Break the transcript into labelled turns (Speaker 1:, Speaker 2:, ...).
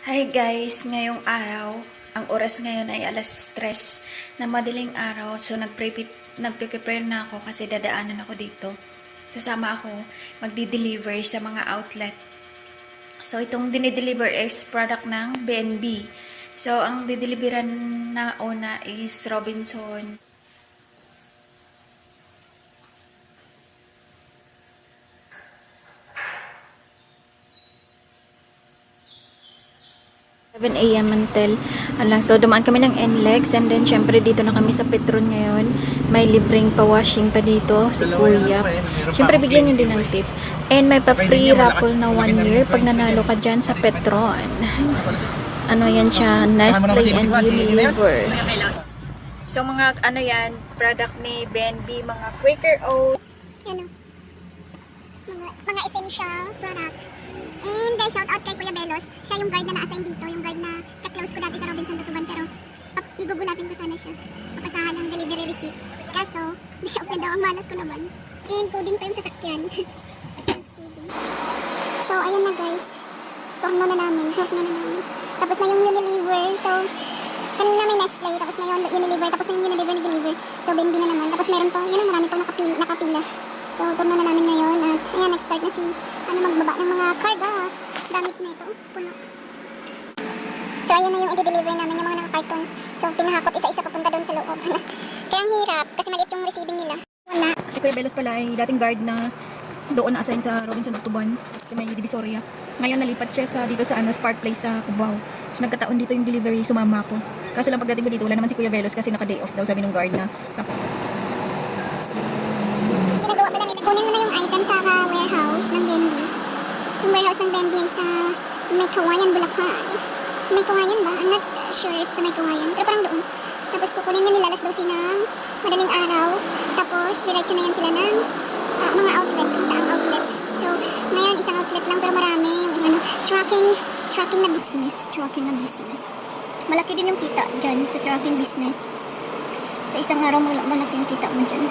Speaker 1: Hi guys, ngayong araw, ang oras ngayon ay alas 3 na madaling araw. So nagpe-prepare na ako kasi dadaanan ako dito. Sasama ako magdi-deliver sa mga outlet. So itong dinideliver is product ng BNB. So ang dideliveran na una is Robinson. 7 a.m. until so dumaan kami ng NLEX and then syempre dito na kami sa Petron ngayon. May libreng pa-washing pa dito si Kuya. Syempre bigyan nyo din ng tip. And may pa-free raffle na 1 year pag nanalo ka dyan sa Petron. Ano yan siya? Nestle and Unilever. So mga ano yan, product ni BNB, mga Quaker Oats.
Speaker 2: Yan o. Mga essential product. And shout out kay Kuya Belos. Siya yung guard na na-assign dito. Yung guard na ka-close ko dati sa Robinson Tutuban. Pero igugulatin ko sana siya. Papasahan ng delivery receipt. Kaso, okay daw. Ang malas ko naman. And coding pa yung sasakyan. So, ayun na guys. Turno na namin. Tapos na yung Unilever. So, kanina may Nestle. Tapos na yung Unilever. Tapos na yung Unilever nag-deliver. So, BNB na naman. Tapos meron pa. Yun ang marami pang nakapila. So, turno na namin ngayon. At ayan, nag-start na si magbaba ng mga karga. Damit na ito. Puno. So, ayun na yung i-deliver namin yung mga naka-carton. So, pinahakot isa-isa papunta doon sa loob. Kaya ang hirap kasi maliit yung receiving nila. Wala.
Speaker 3: Si Kuya Belos pala ay dating guard na doon na-assign sa Robinson Tutuban sa may Divisoria. Ngayon nalipat siya dito sa Spark Place sa Cubao. So nagkataon dito yung delivery, sumama ako. Kaso lang pagdating ko dito, wala naman si Kuya Belos kasi naka-day off daw sabi ng guard na.
Speaker 2: Ginagawa pala nila. Kunin mo na yung item sa warehouse ng BNB. Yung warehouse ng BNB sa may Kawayan, Bulacan. May Kawayan ba? I'm not sure if sa may Kawayan. Pero parang doon. Tapos kukunin na nila alas 12 ng madaling araw. Tapos diretso na yan sila ng mga outlet. Isang outlet. So, ngayon isang outlet lang pero marami. Yung tracking na business. Malaki din yung kita dyan sa tracking business. Sa isang araw malaki yung kita mo dyan.